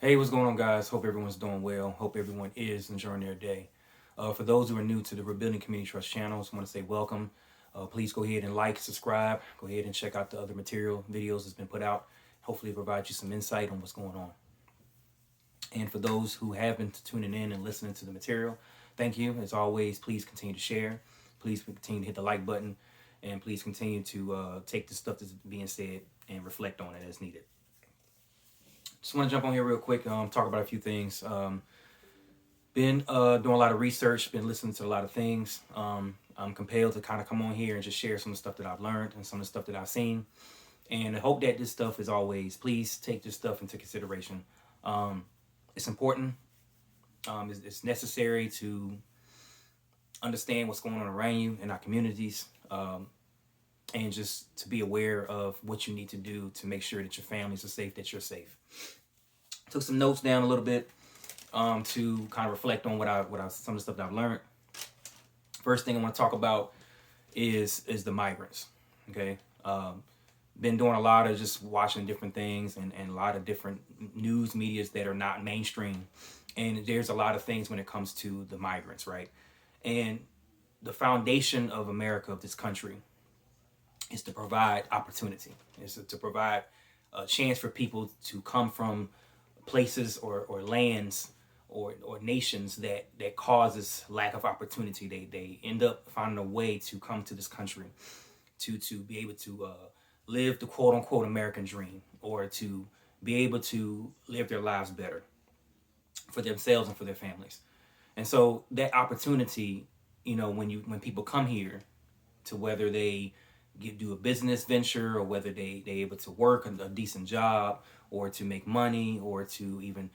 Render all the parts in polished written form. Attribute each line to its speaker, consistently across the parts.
Speaker 1: Hey, what's going on, guys? Hope everyone's doing well. Hope everyone is enjoying their day. For those who are new to the Rebuilding Community Trust channel, I just want to say welcome. Please go ahead and like, subscribe. Go ahead and check out the other material videos that's been put out. Hopefully, provide you some insight on what's going on. And for those who have been tuning in and listening to the material, thank you. As always, please continue to share. Please continue to hit the like button. And please continue to take the stuff that's being said and reflect on it as needed. Just want to jump on here real quick, talk about a few things. Been doing a lot of research, been listening to a lot of things. I'm compelled to kind of come on here and just share some of the stuff that I've learned and some of the stuff that I've seen. And I hope that this stuff is always, please take this stuff into consideration. It's important. It's necessary to understand what's going on around you in our communities, and just to be aware of what you need to do to make sure that your families are safe, that you're safe. Took some notes down a little bit to kind of reflect on some of the stuff that I've learned. First thing I want to talk about is the migrants. Okay, been doing a lot of just watching different things and a lot of different news medias that are not mainstream, and there's a lot of things when it comes to the migrants, right? And the foundation of America, of this country, is to provide opportunity. Is to provide a chance for people to come from places or lands or nations that causes lack of opportunity. They end up finding a way to come to this country to be able to live the quote unquote American dream, or to be able to live their lives better for themselves and for their families. And so that opportunity, when people come here, to whether they do a business venture, or whether they able to work a decent job, or to make money, or to even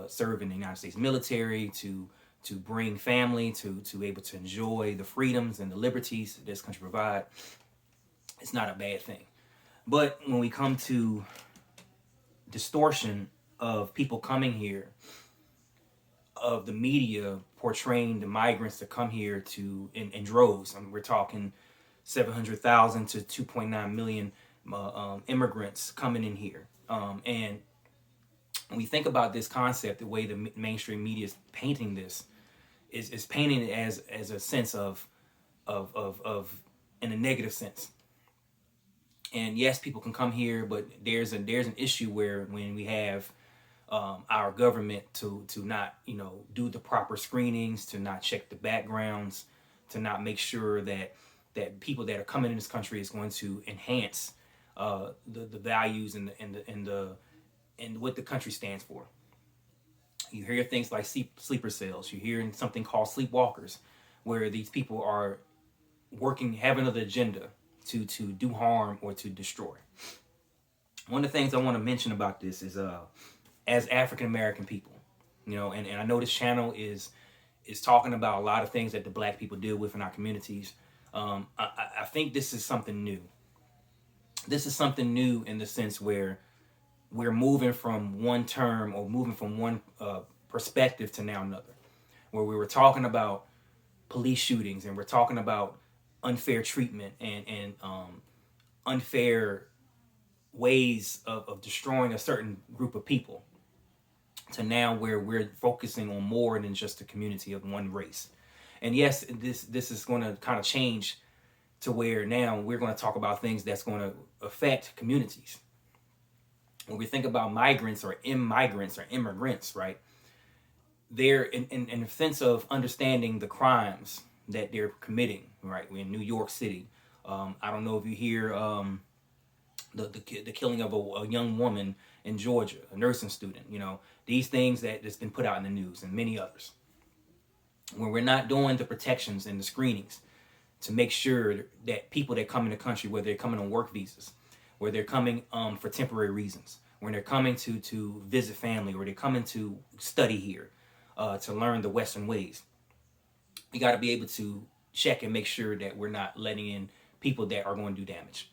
Speaker 1: serve in the United States military, to bring family to able to enjoy the freedoms and the liberties that this country provide, it's not a bad thing. But when we come to distortion of people coming here, of the media portraying the migrants that come here in droves. I mean, we're talking 700,000 to 2.9 million immigrants coming in here. And when we think about this concept, the way the mainstream media is painting this is painting it as a sense of in a negative sense. And yes, people can come here, but there's an issue where when we have our government to not do the proper screenings, to not check the backgrounds, to not make sure that people that are coming in this country is going to enhance the values and what the country stands for. You hear things like sleeper cells. You hear something called sleepwalkers, where these people are working, have another agenda to do harm or to destroy. One of the things I want to mention about this is as African American people, and I know this channel is talking about a lot of things that the Black people deal with in our communities. I think this is something new. This is something new in the sense where we're moving from one term, or moving from one perspective to now another, where we were talking about police shootings, and we're talking about unfair treatment and unfair ways of destroying a certain group of people, to now where we're focusing on more than just a community of one race. And yes, this is going to kind of change to where now we're going to talk about things that's going to affect communities. When we think about migrants or immigrants or immigrants, right, they're in the sense of understanding the crimes that they're committing, right? We're in New York City. I don't know if you hear the killing of a young woman in Georgia, a nursing student. These things that's been put out in the news, and many others. When we're not doing the protections and the screenings to make sure that people that come in the country, whether they're coming on work visas, where they're coming for temporary reasons, when they're coming to visit family, or they're coming to study here, to learn the Western ways, we got to be able to check and make sure that we're not letting in people that are going to do damage.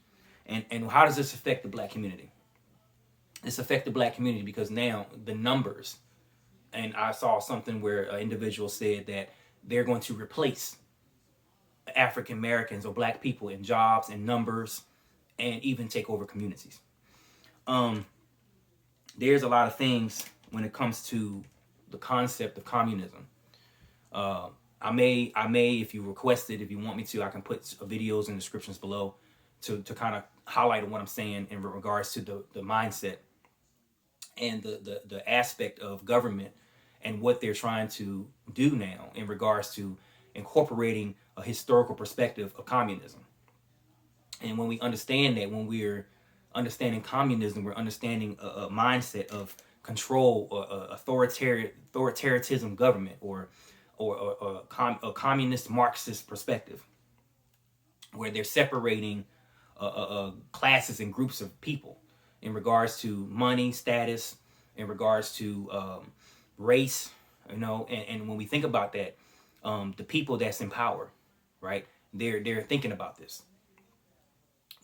Speaker 1: And how does this affect the Black community? This affects the Black community because now the numbers, and I saw something where an individual said that they're going to replace African Americans or Black people in jobs and numbers, and even take over communities. There's a lot of things when it comes to the concept of communism. I may, if you request it, if you want me to, I can put videos in the descriptions below to kind of highlight what I'm saying in regards to the mindset and the aspect of government and what they're trying to do now in regards to incorporating a historical perspective of communism. And when we understand that, when we're understanding communism, we're understanding a mindset of control or authoritarianism government or a communist Marxist perspective, where they're separating classes and groups of people in regards to money, status, in regards to race, and when we think about that, the people that's in power, right? They're thinking about this.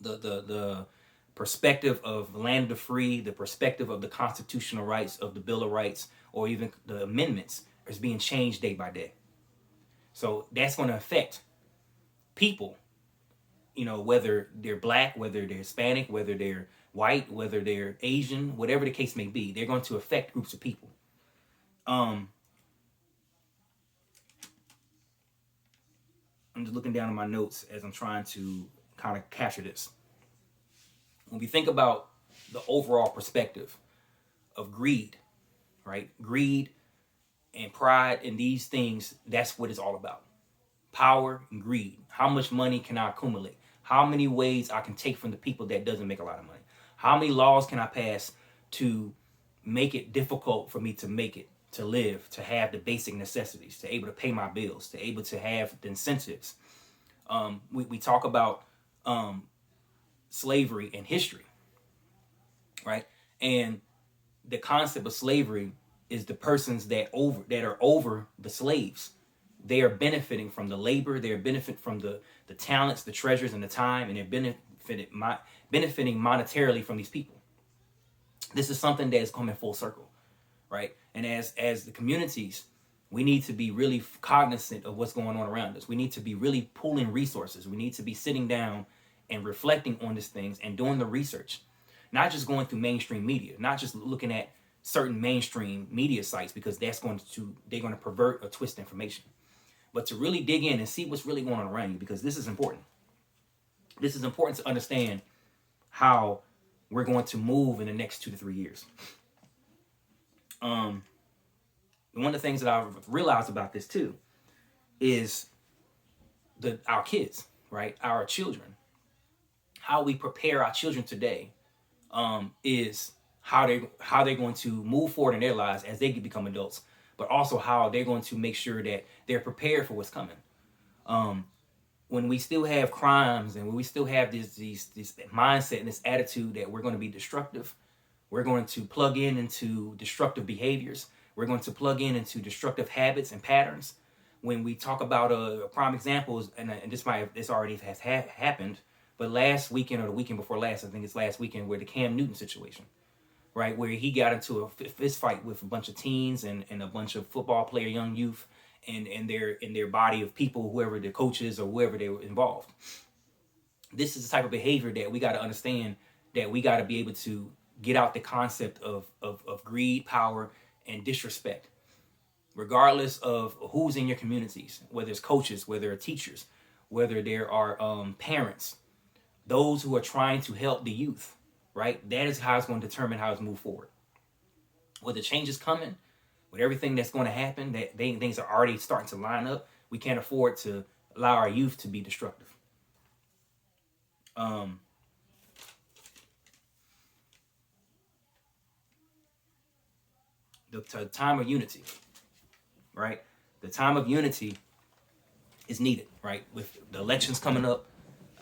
Speaker 1: The perspective of land of the free, the perspective of the constitutional rights of the Bill of Rights, or even the amendments is being changed day by day. So that's going to affect people, whether they're black, whether they're Hispanic, whether they're white, whether they're Asian, whatever the case may be, they're going to affect groups of people. I'm just looking down at my notes as I'm trying to kind of capture this. When we think about the overall perspective of greed, right? Greed and pride and these things, that's what it's all about. Power and greed. How much money can I accumulate? How many ways I can take from the people that doesn't make a lot of money? How many laws can I pass to make it difficult for me to make it, to live, to have the basic necessities, to able to pay my bills, to able to have the incentives? We talk about slavery and history, right? And the concept of slavery is the persons that are over the slaves. They are benefiting from the labor, they're benefiting from the talents, the treasures, and the time, and they're benefiting monetarily from these people. This is something that is coming full circle, right? And as the communities, we need to be really cognizant of what's going on around us. We need to be really pooling resources. We need to be sitting down and reflecting on these things and doing the research, not just going through mainstream media, not just looking at certain mainstream media sites, because they're going to pervert or twist information, but to really dig in and see what's really going on around you, because this is important. This is important to understand how we're going to move in the next 2 to 3 years. One of the things that I've realized about this too is our kids, right? Our children. How we prepare our children today is how they're going to move forward in their lives as they become adults, but also how they're going to make sure that they're prepared for what's coming. When we still have crimes and when we still have this mindset and this attitude that we're going to be destructive, we're going to plug into destructive behaviors, we're going to plug into destructive habits and patterns. When we talk about a prime example, and this already has happened, but last weekend or the weekend before last, I think it's last weekend, where the Cam Newton situation, right, where he got into a fist fight with a bunch of teens and a bunch of football player, young youth, and their body of people, whoever the coaches or whoever they were involved. This is the type of behavior that we got to understand, that we got to be able to get out the concept of greed, power, and disrespect, regardless of who's in your communities, whether it's coaches, whether it's teachers, whether there are parents, those who are trying to help the youth, right? That is how it's going to determine how it's moved forward. With the changes coming, with everything that's going to happen, that things are already starting to line up, we can't afford to allow our youth to be destructive. The time of unity, right? The time of unity is needed, right? With the elections coming up,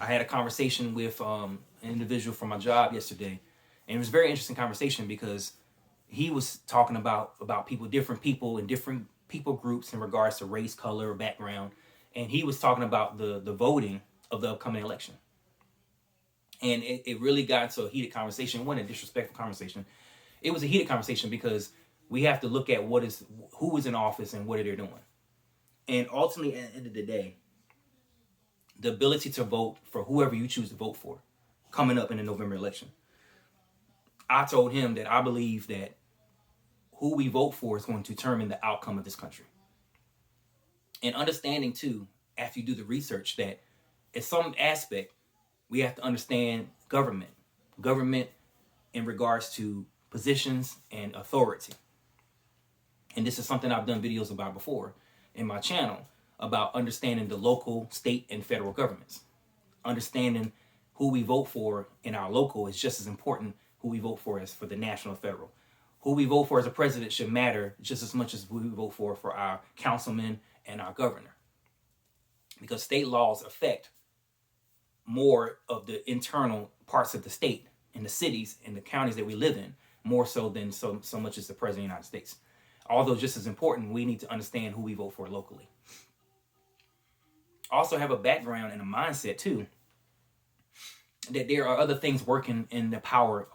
Speaker 1: I had a conversation with an individual from my job yesterday, and it was a very interesting conversation because he was talking about people, different people in different people groups in regards to race, color, or background, and he was talking about the voting of the upcoming election. And it really got into a heated conversation. It wasn't a disrespectful conversation. It was a heated conversation because we have to look at who is in office and what are they doing. And ultimately, at the end of the day, the ability to vote for whoever you choose to vote for coming up in the November election. I told him that I believe that who we vote for is going to determine the outcome of this country. And understanding too, after you do the research, that in some aspect, we have to understand government in regards to positions and authority. And this is something I've done videos about before in my channel, about understanding the local, state, and federal governments. Understanding who we vote for in our local is just as important who we vote for as for the national federal. Who we vote for as a president should matter just as much as who we vote for our councilmen and our governor. Because state laws affect more of the internal parts of the state and the cities and the counties that we live in, more so than so much as the president of the United States. Although just as important, we need to understand who we vote for locally. Also have a background and a mindset too, that there are other things working in the power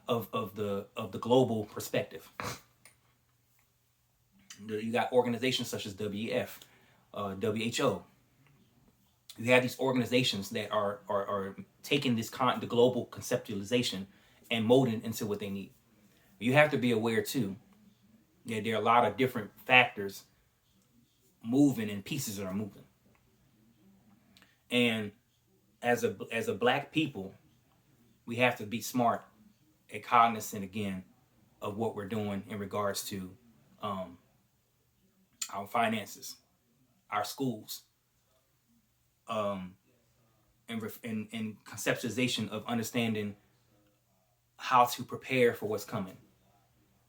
Speaker 1: of the global perspective. You got organizations such as WEF, WHO. You have these organizations that are taking the global conceptualization and molding into what they need. You have to be aware too that there are a lot of different factors moving and pieces that are moving. And as a black people, we have to be smart and cognizant again of what we're doing in regards to our finances, our schools, and conceptualization of understanding how to prepare for what's coming.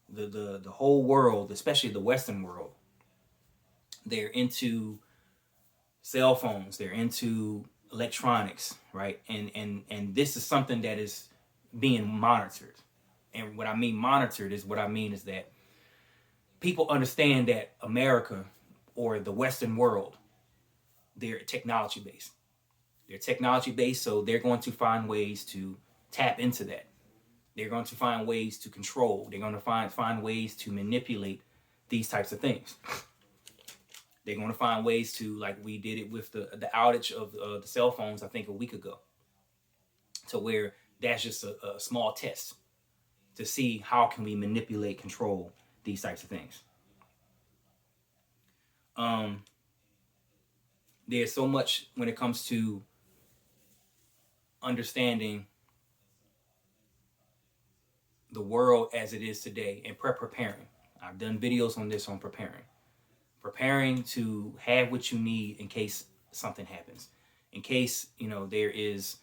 Speaker 1: The whole world, especially the Western world, they're into cell phones, they're into electronics, right? And this is something that is being monitored. And what I mean monitored is that people understand that America or the Western world, they're technology based. They're technology based, so they're going to find ways to tap into that. They're going to find ways to control. They're going to find ways to manipulate these types of things. They're going to find ways to, like we did it with the outage of the cell phones, I think a week ago, to where that's just a small test to see how can we manipulate, control these types of things. There's so much when it comes to understanding the world as it is today and preparing. I've done videos on this, on preparing to have what you need in case something happens, in case there is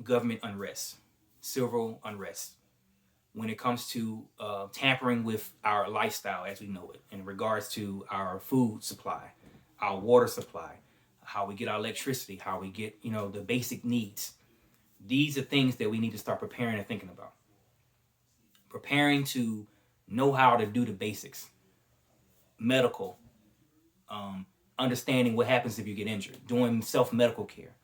Speaker 1: government unrest, civil unrest, when it comes to tampering with our lifestyle as we know it, in regards to our food supply, our water supply, how we get our electricity, how we get the basic needs. These are things that we need to start preparing and thinking about. Preparing to know how to do the basics. Medical, understanding what happens if you get injured, doing self-medical care,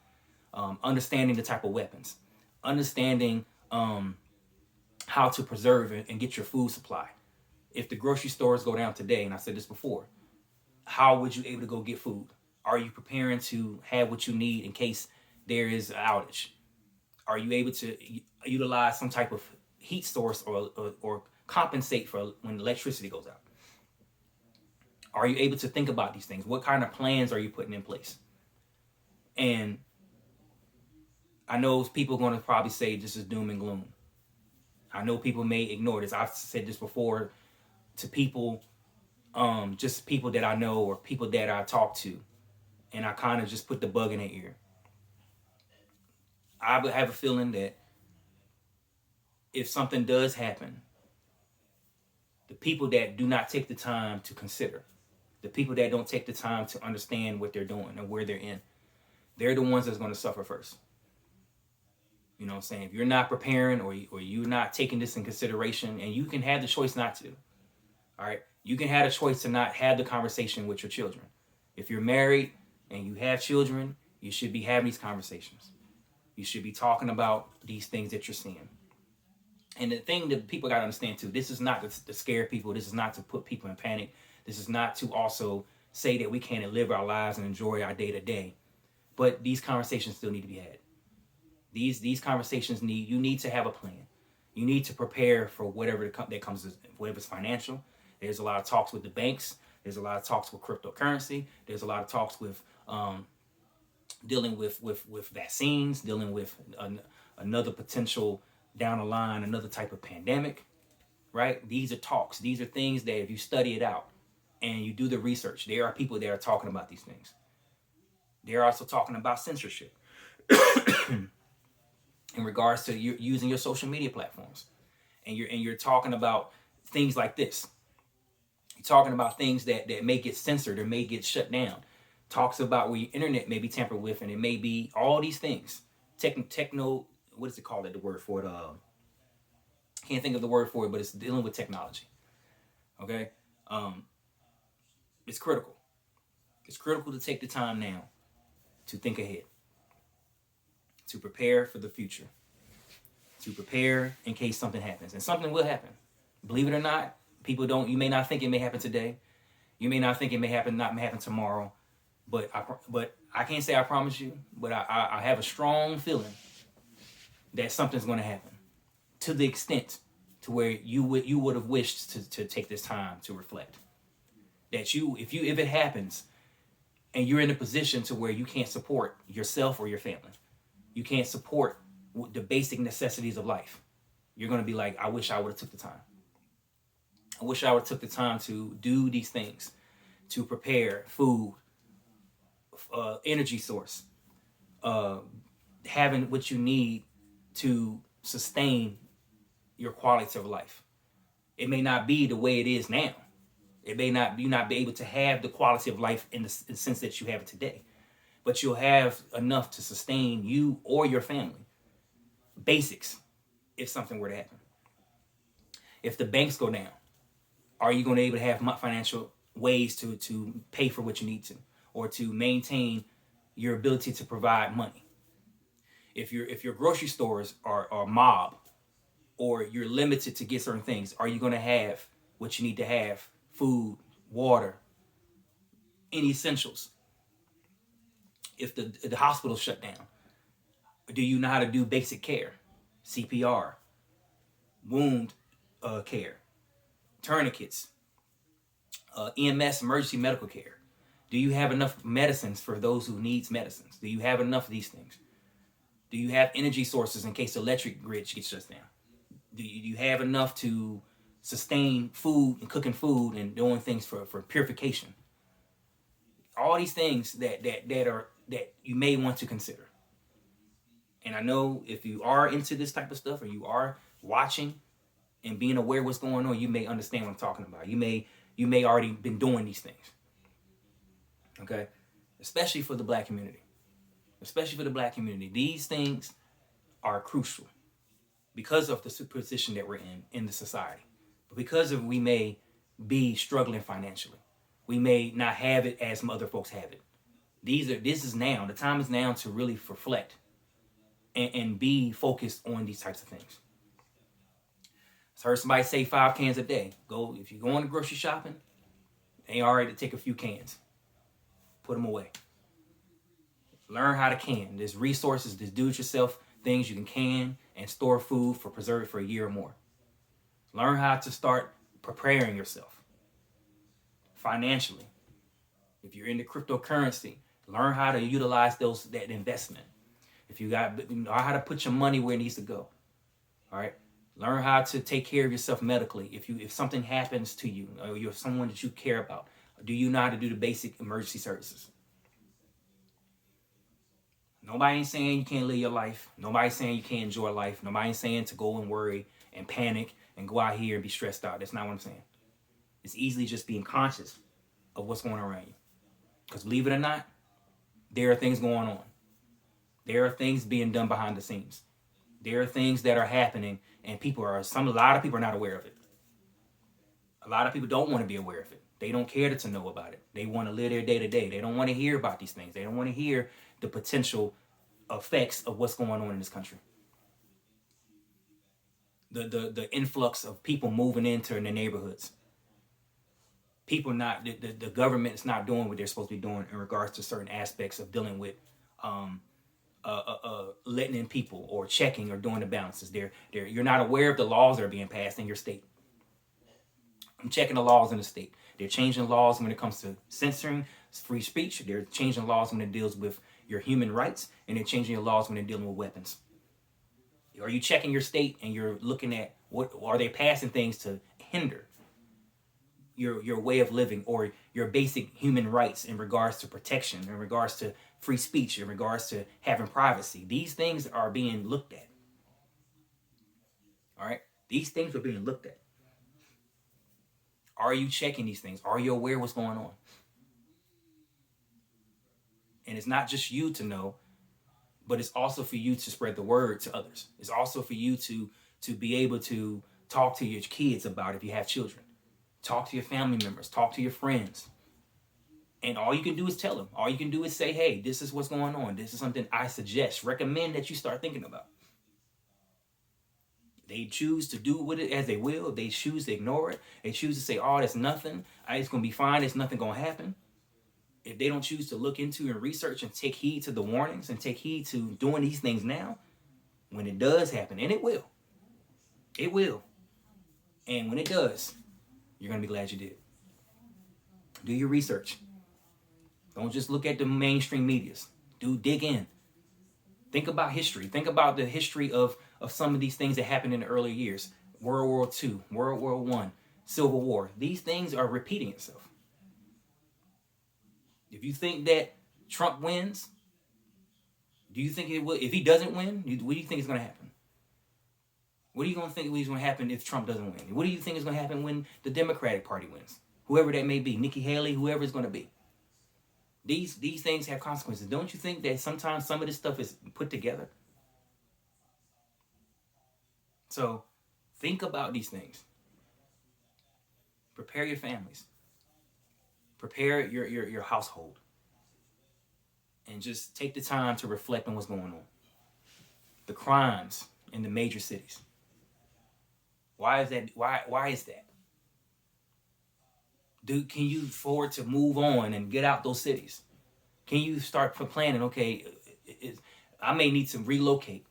Speaker 1: understanding the type of weapons, understanding how to preserve and get your food supply. If the grocery stores go down today, and I said this before, how would you be able to go get food? Are you preparing to have what you need in case there is an outage? Are you able to utilize some type of heat source or compensate for when electricity goes out? Are you able to think about these things? What kind of plans are you putting in place? And I know people are going to probably say this is doom and gloom. I know people may ignore this. I've said this before to people, just people that I know or people that I talk to, and I kind of just put the bug in their ear. I have a feeling that if something does happen, the people that do not take the time to consider, the people that don't take the time to understand what they're doing and where they're in, they're the ones that's going to suffer first. You know what I'm saying? If you're not preparing or you're not taking this in consideration, and you can have the choice not to, all right? You can have a choice to not have the conversation with your children. If you're married and you have children, you should be having these conversations. You should be talking about these things that you're seeing. And the thing that people got to understand too, this is not to scare people. This is not to put people in panic. This is not to also say that we can't live our lives and enjoy our day to day. But these conversations still need to be had. These conversations you need to have a plan. You need to prepare for whatever that comes, whether it's financial. There's a lot of talks with the banks. There's a lot of talks with cryptocurrency. There's a lot of talks with dealing with vaccines, dealing with another potential down the line, another type of pandemic, right? These are talks. These are things that if you study it out and you do the research, there are people that are talking about these things. They're also talking about censorship in regards to you using your social media platforms. And you're talking about things like this. You're talking about things that may get censored or may get shut down. Talks about where your internet may be tampered with, and it may be all these things. Techno, what is it called? The word for it? Can't think of the word for it, but it's dealing with technology. Okay, it's critical. It's critical to take the time now to think ahead, to prepare for the future, to prepare in case something happens, and something will happen. Believe it or not, people don't. You may not think it may happen today. You may not think it may happen, not may happen tomorrow. But I can't say I promise you. But I have a strong feeling that something's going to happen, to the extent to where you would have wished to take this time to reflect. That if it happens, and you're in a position to where you can't support yourself or your family, you can't support the basic necessities of life, you're going to be like, I wish I would have took the time. I wish I would have took the time to do these things, to prepare food, energy source, having what you need to sustain your quality of life. It may not be the way it is now. It may not you not be able to have the quality of life in the sense that you have it today, but you'll have enough to sustain you or your family. Basics, if something were to happen. If the banks go down, are you going to be able to have financial ways to pay for what you need to, or to maintain your ability to provide money? If your grocery stores are mob, or you're limited to get certain things, are you going to have what you need to have? Food, water, any essentials. If the hospital shut down, do you know how to do basic care? CPR, wound care, tourniquets, EMS, emergency medical care. Do you have enough medicines for those who needs medicines? Do you have enough of these things? Do you have energy sources in case the electric grid gets shut down? Do you have enough to sustain food and cooking food and doing things for purification? All these things that you may want to consider. And I know if you are into this type of stuff, or you are watching and being aware of what's going on, you may understand what I'm talking about. You may already been doing these things. Okay? Especially for the black community. Especially for the black community. These things are crucial because of the position that we're in the society. But because of we may be struggling financially. We may not have it as some other folks have it. This is now. The time is now to really reflect and be focused on these types of things. I heard somebody say 5 cans a day. If you're going to grocery shopping, they all right to take a few cans. Put them away. Learn how to can. There's resources, there's do-it-yourself things you can and store food for preserve for a year or more. Learn how to start preparing yourself financially. If you're into cryptocurrency, learn how to utilize that investment. If you know how to put your money where it needs to go. All right. Learn how to take care of yourself medically. If something happens to you, or you're someone that you care about, do you know how to do the basic emergency services? Nobody ain't saying you can't live your life. Nobody's saying you can't enjoy life. Nobody's saying to go and worry and panic and go out here and be stressed out. That's not what I'm saying. It's easily just being conscious of what's going on around you. Because believe it or not, there are things going on. There are things being done behind the scenes. There are things that are happening, and a lot of people are not aware of it. A lot of people don't want to be aware of it. They don't care to know about it. They want to live their day to day. They don't want to hear about these things. They don't want to hear the potential effects of what's going on in this country. The influx of people moving into the neighborhoods. The government is not doing what they're supposed to be doing in regards to certain aspects of dealing with letting in people or checking or doing the balances. You're not aware of the laws that are being passed in your state. I'm checking the laws in the state. They're changing laws when it comes to censoring free speech. They're changing laws when it deals with your human rights, and they're changing your laws when they're dealing with weapons. Are you checking your state and you're looking at what are they passing things to hinder your way of living or your basic human rights in regards to protection, in regards to free speech, in regards to having privacy? These things are being looked at. All right? These things are being looked at. Are you checking these things? Are you aware of what's going on? And it's not just you to know, but it's also for you to spread the word to others. It's also for you to be able to talk to your kids about it if you have children. Talk to your family members. Talk to your friends. And all you can do is tell them. All you can do is say, hey, this is what's going on. This is something I suggest, recommend that you start thinking about. They choose to do with it as they will. They choose to ignore it. They choose to say, oh, that's nothing. It's going to be fine. There's nothing going to happen. If they don't choose to look into and research and take heed to the warnings and take heed to doing these things now, when it does happen, and it will. And when it does, you're going to be glad you did. Do your research. Don't just look at the mainstream medias. Dig in. Think about history. Think about the history of some of these things that happened in the early years. World War II, World War I, Civil War. These things are repeating itself. If you think that Trump wins, do you think it will? If he doesn't win, what do you think is going to happen? What are you going to think is going to happen if Trump doesn't win? What do you think is going to happen when the Democratic Party wins? Whoever that may be, Nikki Haley, whoever it's going to be. These things have consequences. Don't you think that sometimes some of this stuff is put together? So think about these things. Prepare your families. Prepare your household. And just take the time to reflect on what's going on. The crimes in the major cities. Why is that? Why is that? Can you afford to move on and get out those cities? Can you start planning, okay, I may need to relocate.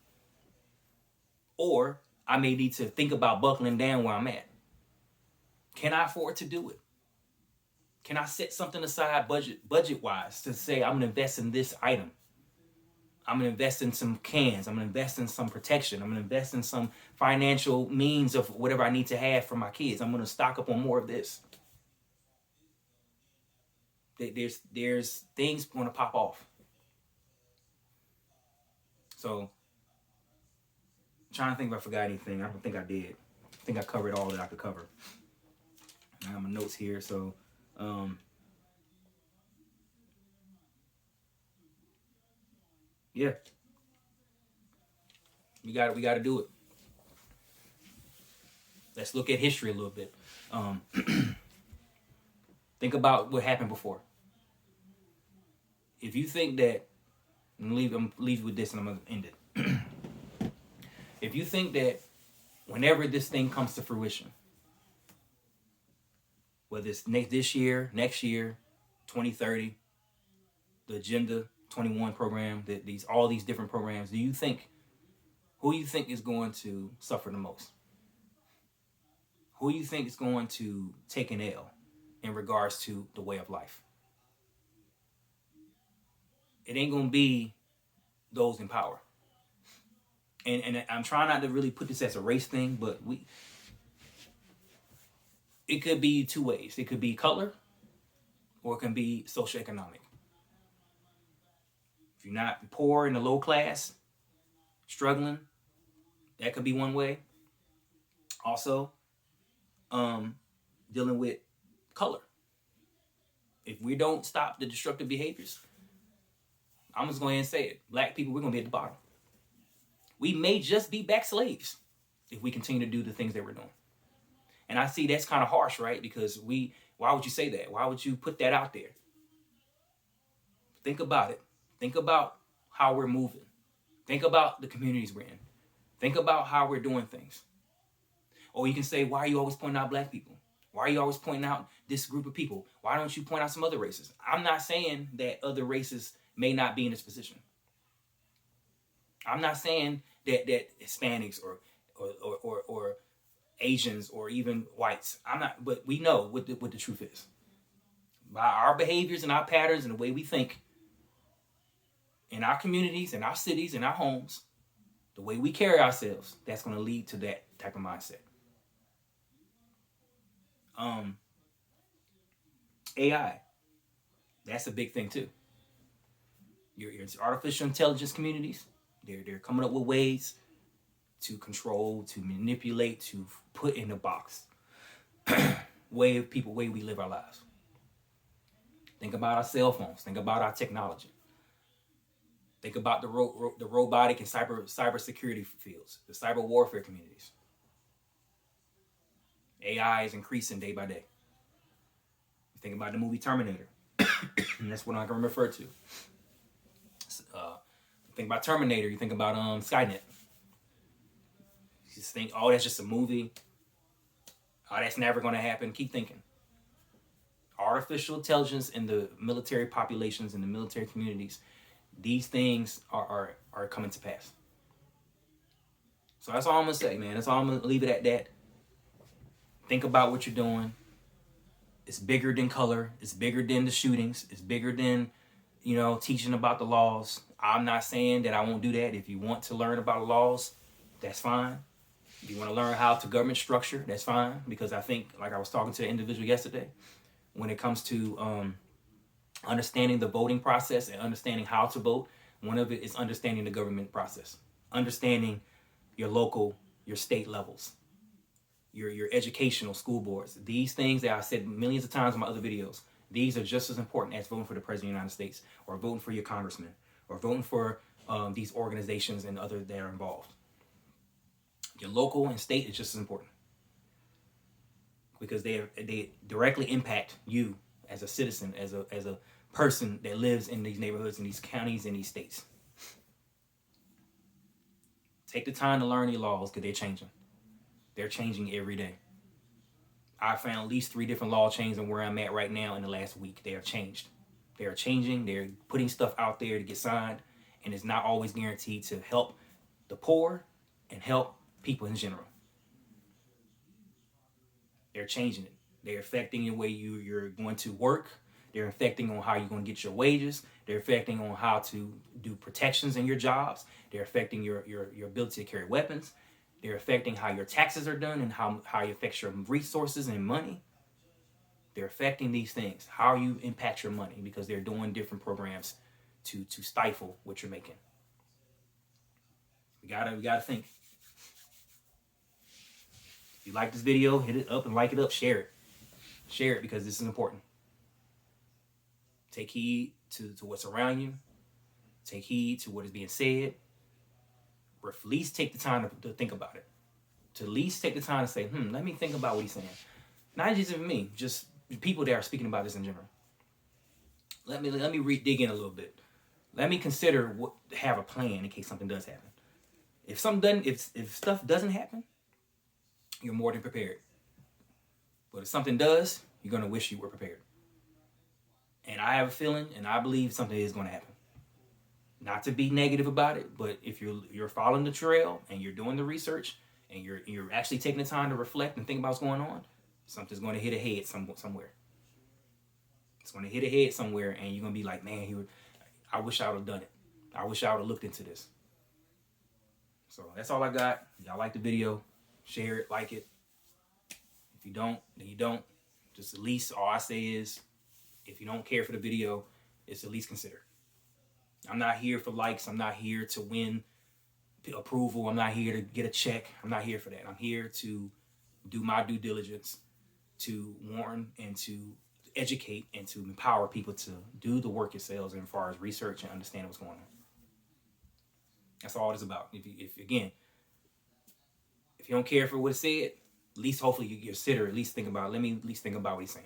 Speaker 1: Or I may need to think about buckling down where I'm at. Can I afford to do it? Can I set something aside budget-wise to say I'm going to invest in this item? I'm going to invest in some cans. I'm going to invest in some protection. I'm going to invest in some financial means of whatever I need to have for my kids. I'm going to stock up on more of this. There's things going to pop off. So, I'm trying to think if I forgot anything. I don't think I did. I think I covered all that I could cover. I have my notes here, so yeah. We got to do it. Let's look at history a little bit. Think about what happened before. If you think that, I'm gonna leave you with this and I'm gonna end it. If you think that whenever this thing comes to fruition, whether it's this year, next year, 2030, the Agenda 21 program, all these different programs, who you think is going to suffer the most? Who you think is going to take an L in regards to the way of life? It ain't going to be those in power. And I'm trying not to really put this as a race thing, but it could be two ways. It could be color or it can be socioeconomic. If you're not poor in the low class, struggling, that could be one way. Also, dealing with color. If we don't stop the destructive behaviors, I'm just going to say it. Black people, we're going to be at the bottom. We may just be back slaves if we continue to do the things that we're doing. And I see that's kind of harsh, right? Because why would you say that? Why would you put that out there? Think about it. Think about how we're moving. Think about the communities we're in. Think about how we're doing things. Or you can say, why are you always pointing out black people? Why are you always pointing out this group of people? Why don't you point out some other races? I'm not saying that other races may not be in this position. I'm not saying that Hispanics or Asians or even whites. I'm not, but we know what the truth is. By our behaviors and our patterns and the way we think in our communities, in our cities, in our homes, the way we carry ourselves, that's going to lead to that type of mindset. AI, that's a big thing too. Your artificial intelligence communities, they're coming up with ways to control, to manipulate, to put in a box way we live our lives. Think about our cell phones. Think about our technology. Think about the robotic and cyber security fields, the cyber warfare communities. AI is increasing day by day. Think about the movie Terminator. And that's what I can refer to. Think about Terminator. You think about Skynet. You just think, oh, that's just a movie. Oh, that's never going to happen. Keep thinking. Artificial intelligence in the military populations, in the military communities, these things are coming to pass. So that's all I'm going to say, man. That's all I'm going to leave it at that. Think about what you're doing. It's bigger than color. It's bigger than the shootings. It's bigger than, teaching about the laws. I'm not saying that I won't do that. If you want to learn about the laws, that's fine. If you want to learn how to government structure, that's fine. Because I think, like I was talking to an individual yesterday, when it comes to understanding the voting process and understanding how to vote, one of it is understanding the government process, understanding your local, your state levels, your educational school boards. These things that I said millions of times in my other videos, these are just as important as voting for the President of the United States or voting for your congressman or voting for these organizations and others that are involved. Your local and state is just as important because they directly impact you as a citizen, as a person that lives in these neighborhoods, in these counties, in these states. Take the time to learn your laws because they're changing. They're changing every day. I found at least 3 different law changes in where I'm at right now in the last week. They have changed. They are changing. They're putting stuff out there to get signed, and it's not always guaranteed to help the poor and help people in general. They're changing it. They're affecting the way you're going to work. They're affecting on how you're going to get your wages. They're affecting on how to do protections in your jobs. They're affecting your ability to carry weapons. They're affecting how your taxes are done and how it affects your resources and money. They're affecting these things, how you impact your money, because they're doing different programs to stifle what you're making. We gotta think. If you like this video, hit it up and like it up, share it. Share it because this is important. Take heed to what's around you. Take heed to what is being said. Or at least take the time to think about it. To at least take the time to say, let me think about what he's saying. Not just even me, just people that are speaking about this in general. Let me dig in a little bit. Let me consider have a plan in case something does happen. If stuff doesn't happen, you're more than prepared. But if something does, you're gonna wish you were prepared. And I have a feeling, and I believe something is going to happen. Not to be negative about it, but if you're following the trail and you're doing the research and you're actually taking the time to reflect and think about what's going on, something's going to hit a head somewhere. It's going to hit a head somewhere, and you're going to be like, man, I wish I would have done it. I wish I would have looked into this. So that's all I got. Y'all like the video, share it, like it. If you don't, then you don't. Just at least all I say is, if you don't care for the video, it's at least consider. I'm not here for likes. I'm not here to win approval. I'm not here to get a check. I'm not here for that. I'm here to do my due diligence, to warn and to educate and to empower people to do the work yourselves as far as research and understand what's going on. That's all it's about. If you don't care for what it said, at least hopefully you consider, at least think about it. Let me at least think about what he's saying.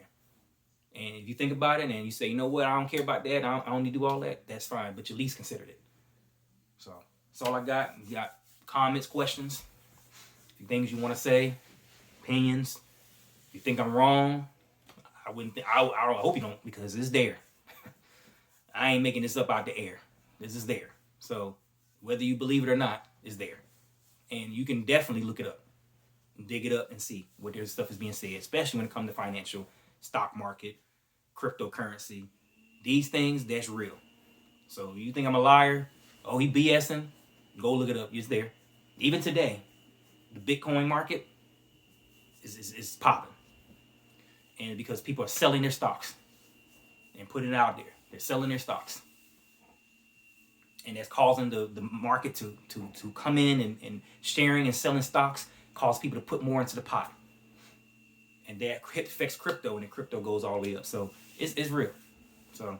Speaker 1: And if you think about it and you say, you know what, I don't care about that, I don't need to do all that, that's fine. But you at least considered it. So that's all I got. You got comments, questions, things you want to say, opinions. If you think I'm wrong, I hope you don't, because it's there. I ain't making this up out the air. This is there. So Whether you believe it or not, is there. And you can definitely look it up, dig it up and see what this stuff is being said, especially when it comes to financial, stock market, cryptocurrency. These things, that's real. So you think I'm a liar? Oh, he BSing? Go look it up. It's there. Even today, the Bitcoin market is popping. And because people are selling their stocks and putting it out there. They're selling their stocks. And that's causing the market to come in and sharing and selling stocks cause people to put more into the pot. And that affects crypto, and then crypto goes all the way up. So it's real. So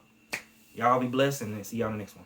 Speaker 1: y'all be blessed, and see y'all in the next one.